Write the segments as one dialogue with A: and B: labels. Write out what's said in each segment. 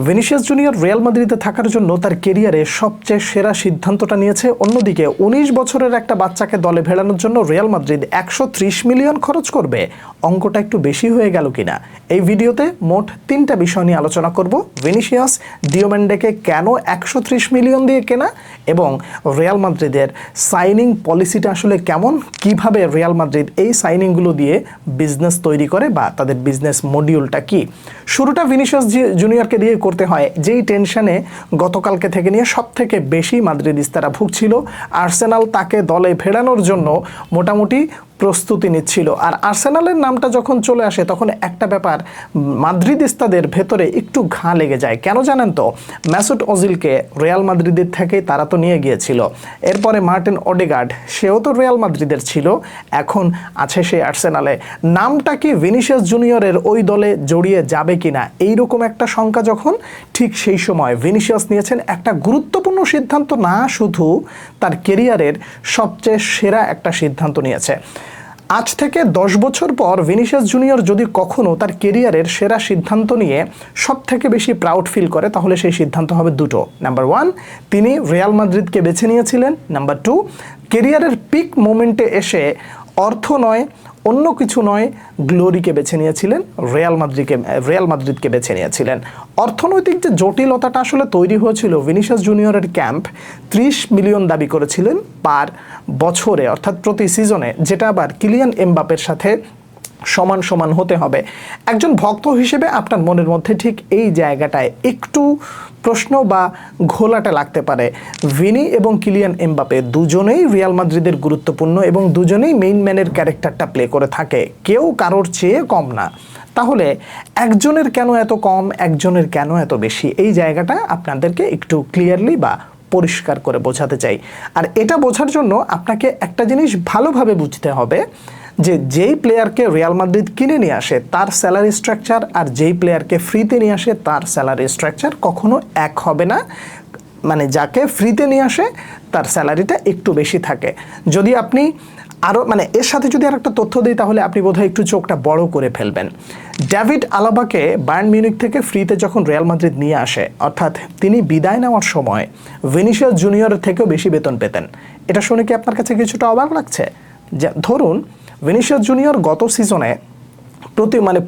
A: Vinicius junior Real মাদ্রিদে থাকার জন্য তার কেরিয়ারে সবচেয়ে সেরা সিদ্ধান্তটা নিয়েছে। অন্যদিকে ১৯ বছরের একটা বাচ্চাকে দলে ভেড়ানোর জন্য রিয়াল মাদ্রিদ ১৩০ মিলিয়ন খরচ করবে। অঙ্কটা একটু বেশি হয়ে গেল কিনা? এই ভিডিওতে মোট ৩টা বিষয় নিয়ে আলোচনা করব। ভিনিসিয়াস ডিওমেন্ডেকে কেন ১৩০ মিলিয়ন দিয়ে কেনা এবং রিয়াল মাদ্রিদের সাইনিং পলিসিটা আসলে কেমন, কিভাবে রিয়াল মাদ্রিদ এই সাইনিংগুলো দিয়ে বিজনেস তৈরি করে বা তাদের বিজনেস মডিউলটা কি। শুরুটা ভিনিসিয়াস জুনিয়রকে দিয়ে করতে হয়, যেই টেনশনে গতকালকে থেকে নিয়ে সব থেকে বেশি মাদ্রিদিস্তারা ভুগছিল। আর্সেনাল তাকে দলে ফেরানোর জন্য মোটামুটি প্রস্তুতি নিচ্ছিল, আর আর্সেনালের নামটা যখন চলে আসে তখন একটা ব্যাপার মাদ্রিদিস্তাদের ভেতরে একটু ঘা লেগে যায়। কেন জানেন তো? মেসুট ওজিলকে রিয়াল মাদ্রিদের থেকে তারা তো নিয়ে গিয়েছিল, এরপরে মার্টিন ওডেগার্ড সেও তো রিয়াল মাদ্রিদের ছিল, এখন আছে সে আর্সেনালে। নামটা কি ভিনিসিয়াস জুনিয়রের ওই দলে জড়িয়ে যাবে কিনা এইরকম একটা শঙ্কা যখন, ঠিক সেই সময় ভিনিসিয়াস নিয়েছেন একটা গুরুত্বপূর্ণ সিদ্ধান্ত, না শুধু তার কেরিয়ারের সবচেয়ে সেরা একটা সিদ্ধান্ত নিয়েছে। আজ থেকে ১০ বছর পর ভিনিসিয়াস জুনিয়র যদি কখনো তার কেরিয়ারের সেরা সিদ্ধান্ত নিয়ে সব থেকে বেশি প্রাউড ফিল করে, তাহলে সেই সিদ্ধান্ত হবে দুটো। নাম্বার 1, তিনি রিয়াল মাদ্রিদকে বেছে নিয়েছিলেন। নাম্বার 2, কেরিয়ারের পিক মোমেন্টে এসে অর্থ নয়, অন্য কিছু নয়, গ্লোরিকে বেছে নিয়েছিলেন, রিয়াল মাদ্রিদকে বেছে নিয়েছিলেন। অর্থনৈতিক যে জটিলতাটা আসলে তৈরি হয়েছিল, ভিনিসিয়াস জুনিয়রের ক্যাম্প 30 মিলিয়ন দাবি করেছিলেন পার বছরে, অর্থাৎ প্রতি সিজনে, যেটা আবার কিলিয়ান এমবাপের সাথে সমান সমান হতে হবে। একজন ভক্ত হিসেবে আপনার মনের মধ্যে ঠিক এই জায়গাটায় একটু প্রশ্ন বা ঘোলাটে লাগতে পারে। ভিনি এবং কিলিয়ান এমবাপে দুজনেই রিয়াল মাদ্রিদের গুরুত্বপূর্ণ এবং দুজনেই মেইন ম্যানের ক্যারেক্টারটা প্লে করে থাকে, কেউ কারোর চেয়ে কম না। তাহলে একজনের কেন এত কম, একজনের কেন এত বেশি, এই জায়গাটা আপনাদেরকে একটু ক্লিয়ারলি বা পরিষ্কার করে বোঝাতে চাই। আর এটা বোঝার জন্য আপনাকে একটা জিনিস ভালোভাবে বুঝতে হবে যে যেই প্লেয়ারকে রিয়াল মাদ্রিদ কিনে নিয়ে আসে তার স্যালারি স্ট্রাকচার আর যেই প্লেয়ারকে ফ্রিতে নিয়ে আসে তার স্যালারি স্ট্রাকচার কখনো এক হবে না। মানে যাকে ফ্রিতে নিয়ে আসে তার স্যালারিটা একটু বেশি থাকে। যদি আপনি আরও এর সাথে যদি আর একটা তথ্য দিই, তাহলে আপনি বোধহয় একটু চোখটা বড় করে ফেলবেন। ডেভিড আলাবাকে বায়ার্ন মিউনিখ থেকে ফ্রিতে যখন রিয়াল মাদ্রিদ নিয়ে আসে, অর্থাৎ তিনি বিদায় নেওয়ার সময় ভিনিসিয়াস জুনিয়রের থেকেও বেশি বেতন পেতেন। এটা শুনে কি আপনার কাছে কিছুটা অবাক লাগছে? ধরুন ভিনিসিয়াস জুনিয়র গত সিজনে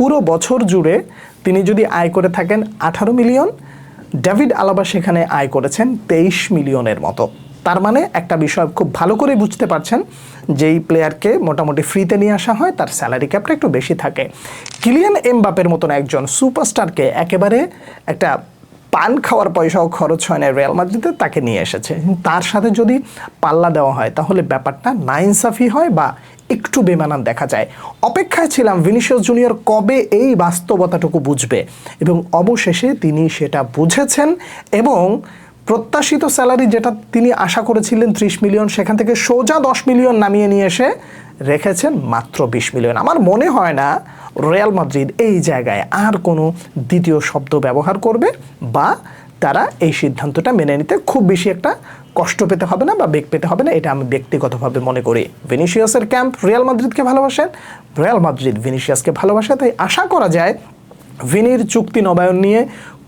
A: পুরো বছর জুড়ে তিনি যদি আয় করে থাকেন 18 মিলিয়ন, ডেভিড আলাবা সেখানে আয় করেছেন 23 মিলিয়নের মতো। তার মানে একটা বিষয় খুব ভালো করে বুঝতে পারছেন, যেই প্লেয়ারকে মোটামুটি ফ্রিতে নিয়ে আসা হয় তার স্যালারি ক্যাপটা একটু বেশি থাকে। কিলিয়ান এমবাপের মতন একজন সুপারস্টারকে একেবারে একটা পান খাওয়ার পয়সাও খরচ হয় না রিয়াল মাদ্রিদে, তাকে নিয়ে এসেছে। তার সাথে যদি পাল্লা দেওয়া হয় তাহলে ব্যাপারটা নাইনসাফি হয় বা একটু বেমানান দেখা যায়। অপেক্ষায় ছিলাম ভিনিসিয়াস জুনিয়র কবে এই বাস্তবতাটুকু বুঝবে, এবং অবশেষে তিনি সেটা বুঝেছেন এবং প্রত্যাশিত স্যালারি যেটা তিনি আশা করেছিলেন 30 মিলিয়ন, সেখান থেকে সোজা 10 মিলিয়ন নামিয়ে নিয়ে এসে রেখেছেন মাত্র 20 মিলিয়ন। আমার মনে হয় না রিয়াল মাদ্রিদ এই জায়গায় আর কোনো দ্বিতীয় শব্দ ব্যবহার করবে বা তারা এই সিদ্ধান্তটা মেনে নিতে খুব বেশি একটা কষ্ট পেতে হবে না বা বেগ পেতে হবে না, এটা আমি ব্যক্তিগতভাবে মনে করি। ভিনিসিয়াসের ক্যাম্প রিয়াল মাদ্রিদকে ভালোবাসেন, রিয়াল মাদ্রিদ ভিনিসিয়াসকে ভালোবাসে, তাই আশা করা যায় ভিনির চুক্তি নবায়ন নিয়ে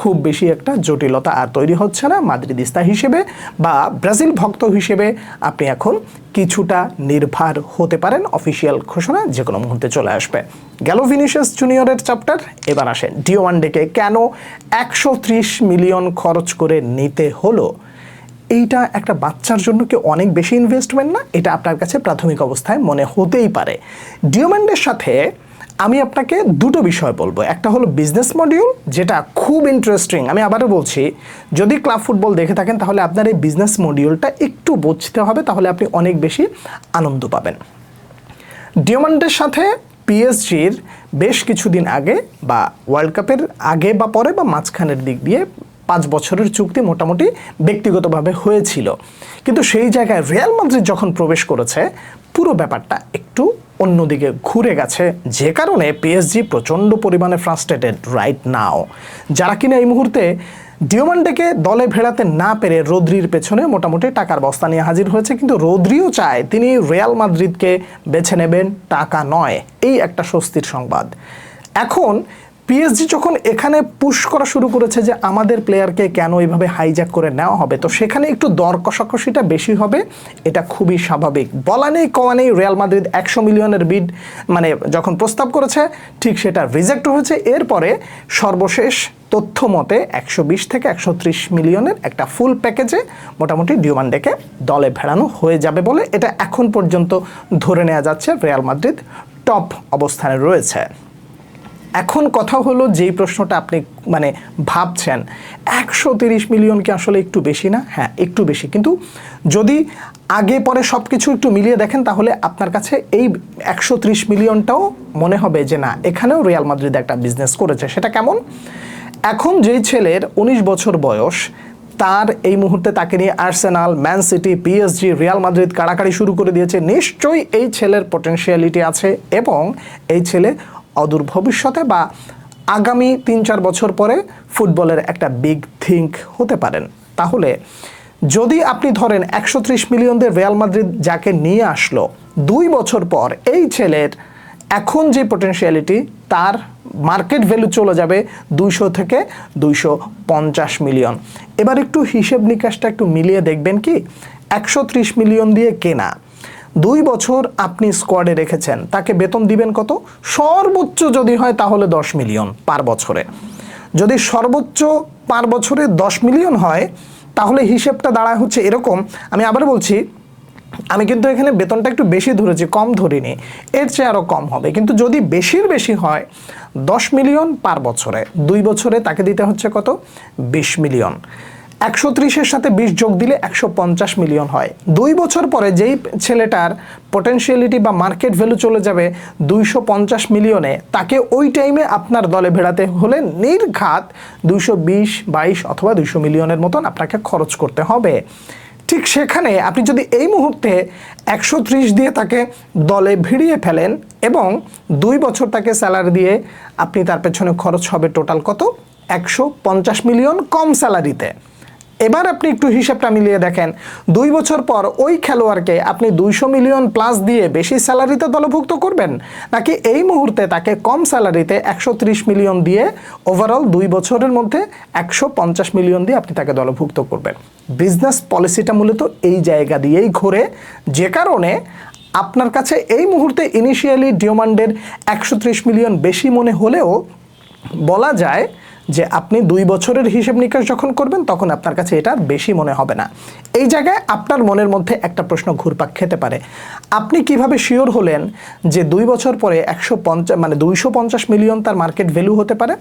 A: খুব বেশি একটা জটিলতা আর তৈরি হচ্ছে না। মাদ্রিদিস্তা হিসেবে বা ব্রাজিল ভক্ত হিসেবে আপনি এখন কিছুটা নির্ভর হতে পারেন, অফিসিয়াল ঘোষণা যে কোনো মুহূর্তে চলে আসবে। গেল ভিনিসিয়াস জুনিয়রের চ্যাপ্টার, এবার আসেন ডিওমেন্ডেকে কেন 130 মিলিয়ন খরচ করে নিতে হলো। এইটা একটা বাচ্চার জন্য কি অনেক বেশি ইনভেস্টমেন্ট না? এটা আপনার কাছে প্রাথমিক অবস্থায় মনে হতেই পারে। ডিওমেন্ডের সাথে আমি আপনাকে দুটো বিষয় বলবো। একটা হলো বিজনেস মডিউল, যেটা খুব ইন্টারেস্টিং। আমি আবারও বলছি, যদি ক্লাব ফুটবল দেখে থাকেন তাহলে আপনার এই বিজনেস মডিউলটা একটু বুঝতে হবে, তাহলে আপনি অনেক বেশি আনন্দ পাবেন। ডিওমেন্ডের সাথে পিএসজির বেশ কিছুদিন আগে বা ওয়ার্ল্ড কাপের আগে বা পরে বা মাঝখানের দিক দিয়ে 5 বছরের চুক্তি মোটামুটি ব্যক্তিগতভাবে হয়েছিল, কিন্তু সেই জায়গায় রিয়াল মাদ্রিদ যখন প্রবেশ করেছে পুরো ব্যাপারটা একটু অন্যদিকে ঘুরে গেছে, যে কারণে পিএসজি প্রচণ্ড পরিমাণে ফ্রাস্ট্রেটেড রাইট নাও। যারা কিনা এই মুহূর্তে ডিওমেন্ডেকে দলে ভেড়াতে না পেরে রদ্রির পেছনে মোটামুটি টাকার বস্তা নিয়ে হাজির হয়েছে, কিন্তু রদ্রিও চায় তিনি রিয়াল মাদ্রিদকে বেছে নেবেন, টাকা নয়। এই একটা স্বস্তির সংবাদ। এখন পিএসজি যখন এখানে পুশ করা শুরু করেছে যে আমাদের প্লেয়ারকে কেন এইভাবে হাইজ্যাক করে নেওয়া হবে, তো সেখানে একটু দর কষাকষিটা বেশি হবে, এটা খুবই স্বাভাবিক। বলা নেই কওয়া নেই, রিয়াল মাদ্রিদ 100 মিলিয়নের বিড মানে যখন প্রস্তাব করেছে ঠিক সেটা রিজেক্ট হয়েছে। এরপরে সর্বশেষ তথ্য মতে 120 থেকে 130 মিলিয়নের একটা ফুল প্যাকেজে মোটামুটি ডিমান্ডেকে দলে ভেড়ানো হয়ে যাবে বলে এটা এখন পর্যন্ত ধরে নেওয়া যাচ্ছে। রিয়াল মাদ্রিদ টপ অবস্থানে রয়েছে। এখন কথা হলো, যেই প্রশ্নটা আপনি মানে ভাবছেন 130 মিলিয়ন কি আসলে একটু বেশি না? হ্যাঁ একটু বেশি, কিন্তু যদি আগে পরে সব কিছু একটু মিলিয়ে দেখেন তাহলে আপনার কাছে এই 130 মিলিয়নটাও মনে হবে যে না, এখানেও রিয়াল মাদ্রিদ একটা বিজনেস করেছে। সেটা কেমন? এখন যেই ছেলের 19 বছর বয়স, তার এই মুহূর্তে তাকে নিয়ে Arsenal, Man City, PSG, Real Madrid কাড়াকাড়ি শুরু করে দিয়েছে। নিশ্চয়ই এই ছেলের পটেনশিয়ালিটি আছে এবং এই ছেলে অদূর ভবিষ্যতে বা আগামী 3-4 বছর পরে ফুটবলের একটা বিগ থিঙ্ক হতে পারেন। তাহলে যদি আপনি ধরেন 130 মিলিয়ন দিয়ে রিয়াল মাদ্রিদ যাকে নিয়ে আসলো, 2 বছর পর এই ছেলের এখন যে পটেনশিয়ালিটি, তার মার্কেট ভ্যালু চলে যাবে 200 থেকে 250 মিলিয়ন। এবার একটু হিসেব নিকাশটা একটু মিলিয়ে দেখবেন কি, 130 মিলিয়ন দিয়ে কেনা, 2 বছর আপনি স্কোয়াডে রেখেছেন, তাকে বেতন দিবেন কত? সর্বোচ্চ যদি হয় তাহলে 10 মিলিয়ন পার বছরে। যদি সর্বোচ্চ পার বছরে 10 মিলিয়ন হয় তাহলে হিসেবটা দাঁড়ায় হচ্ছে এরকম। আমি আবার বলছি, আমি কিন্তু এখানে বেতনটা একটু বেশি ধরেছি, কম ধরিনি, এর চেয়ে আরও কম হবে। কিন্তু যদি বেশি হয় 10 মিলিয়ন পার বছরে, 2 বছরে তাকে দিতে হচ্ছে কত? 20 মিলিয়ন। 130-এর সাথে 20 যোগ দিলে 150 মিলিয়ন হয়। 2 বছর পরে যেই ছেলেটার পটেনশিয়ালিটি বা মার্কেট ভ্যালু চলে যাবে 250 মিলিয়নে, তাকে ওই টাইমে আপনার দলে ভেড়াতে হলে নির্ঘাত 220-22 অথবা 200 মিলিয়নের মতন আপনাকে খরচ করতে হবে। ঠিক সেখানে আপনি যদি এই মুহূর্তে 130 দিয়ে তাকে দলে ভিড়িয়ে ফেলেন এবং 2 বছর তাকে স্যালারি দিয়ে আপনি তার পেছনে খরচ হবে টোটাল কত? 150 মিলিয়ন কম স্যালারিতে। এবার আপনি একটু হিসাবটা মিলিয়ে দেখেন, 2 বছর পর ওই খেলোয়াড়কে আপনি 200 মিলিয়ন প্লাস দিয়ে বেশি স্যালারিতে দলভুক্ত করবেন, নাকি এই মুহূর্তে তাকে কম স্যালারিতে 130 মিলিয়ন দিয়ে ওভারঅল 2 বছরের মধ্যে 150 মিলিয়ন দিয়ে আপনি তাকে দলভুক্ত করবেন? বিজনেস পলিসিটা মূলত এই জায়গা দিয়েই ঘোরে, যে কারণে আপনার কাছে এই মুহূর্তে ইনিশিয়ালি ডিমান্ডের 130 মিলিয়ন বেশি মনে হলেও বলা যায় যে আপনি 2 বছরের হিসেব নিকাশ যখন করবেন তখন আপনার কাছে এটা বেশি মনে হবে না। এই জায়গায় আপনার মনের মধ্যে একটা প্রশ্ন ঘুরপাক খেতে পারে, আপনি কিভাবে শিওর হলেন যে 2 বছর পরে 250 মিলিয়ন তার মার্কেট ভ্যালু হতে পারে?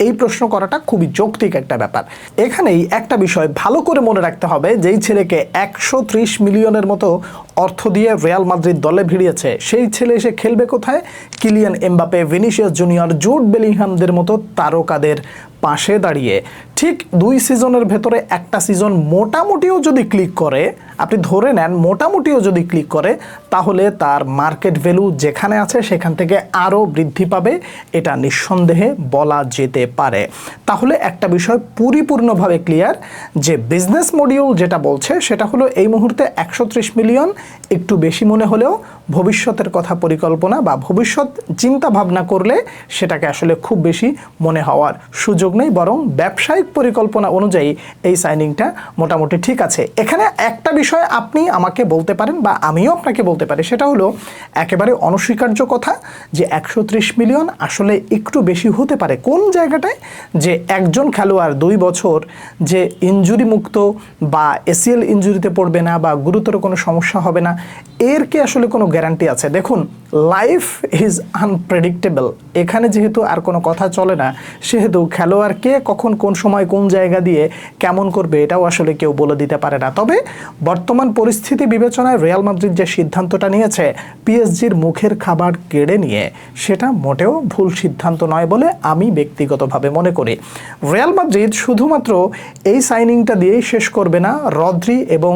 A: এই প্রশ্ন করাটা খুবই যৌক্তিক একটা ব্যাপার। এখানেই একটা বিষয় ভালো করে মনে রাখতে হবে, যেই ছেলেকে 130 মিলিয়নের মতো অর্থ দিয়ে রিয়াল মাদ্রিদ দলে ভিড়িয়েছে, সেই ছেলে এসে খেলবে কোথায়? Kylian Mbappe, Vinicius Junior, Jude বেলিংহামদের মতো তারকাদের পাশে দাঁড়িয়ে। ঠিক 2 সিজনের ভেতরে একটা সিজন মোটামুটিও যদি ক্লিক করে, আপনি ধরে নেন মোটামুটিও যদি ক্লিক করে, তাহলে তার মার্কেট ভ্যালু যেখানে আছে সেখান থেকে আরও বৃদ্ধি পাবে, এটা নিঃসন্দেহে বলা যেতে পারে। তাহলে একটা বিষয় পরিপূর্ণভাবে ক্লিয়ার যে বিজনেস মডিউল যেটা বলছে সেটা হলো এই মুহূর্তে 130 মিলিয়ন একটু বেশি মনে হলেও ভবিষ্যতের কথা পরিকল্পনা বা ভবিষ্যৎ চিন্তা ভাবনা করলে সেটাকে আসলে খুব বেশি মনে হওয়ার সুযোগ নেই, বরং ব্যবসায়িক পরিকল্পনা অনুযায়ী এই সাইনিংটা মোটামুটি ঠিক আছে। এখানে একটা বিষয় আপনি আমাকে বলতে পারেন বা আমিও আপনাকে বলতে পারি, সেটা হলো একেবারে অনস্বীকার্য কথা যে 130 মিলিয়ন আসলে একটু বেশি হতে পারে। কোন জায়গাটায়? যে একজন খেলোয়াড় 2 বছর যে ইনজুরি মুক্ত বা এসিএল ইনজুরিতে পড়বে না বা গুরুতর কোনো সমস্যা হবে না, এর কি আসলে কোনো গ্যারান্টি আছে? দেখুন, লাইফ ইজ আনপ্রেডিক্টেবল। এখানে যেহেতু আর কোনো কথা চলে না, সেহেতু খেলোয়াড়কে কখন কোন সময় কোন জায়গা দিয়ে কেমন করবে এটাও আসলে কেউ বলে দিতে পারে না। তবে বর্তমান পরিস্থিতি বিবেচনায় রিয়াল মাদ্রিদ যে সিদ্ধান্তটা নিয়েছে পিএসজির মুখের খাবার কেড়ে নিয়ে, সেটা মোটেও ভুল সিদ্ধান্ত নয় বলে আমি ব্যক্তিগতভাবে মনে করি। রিয়াল মাদ্রিদ শুধুমাত্র এই সাইনিংটা দিয়েই শেষ করবে না, রদ্রি এবং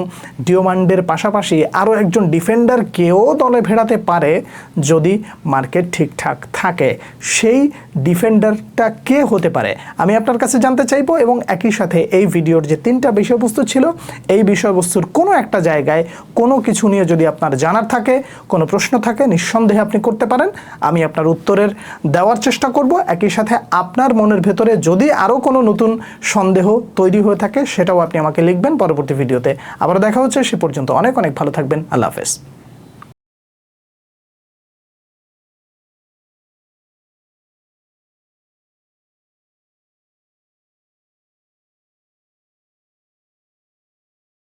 A: ডিওমান্ডের পাশাপাশি আরও একজন ডিফেন্ডার কেও দলে ভেড়াতে পারে যদি মার্কেট ঠিকঠাক থাকে। সেই ডিফেন্ডারটা কে হতে পারে আমি আপনার কাছে জানতে চাইবো, এবং একই সাথে এই ভিডিওর যে 3টা বিষয়বস্তু ছিল এই বিষয়বস্তুর কোনো একটা জায়গায় কোনো কিছু নিয়ে যদি আপনার জানার থাকে, কোনো প্রশ্ন থাকে, নিঃসন্দেহে আপনি করতে পারেন। আমি আপনার উত্তরের দেওয়ার চেষ্টা করব। একই সাথে আপনার মনের ভেতরে যদি আরও কোনো নতুন সন্দেহ তৈরি হয়ে থাকে সেটাও আপনি আমাকে লিখবেন পরবর্তী ভিডিওতে। আবার দেখা হচ্ছে, সে পর্যন্ত অনেক অনেক ভালো থাকবেন। আল্লাহ হাফেজ।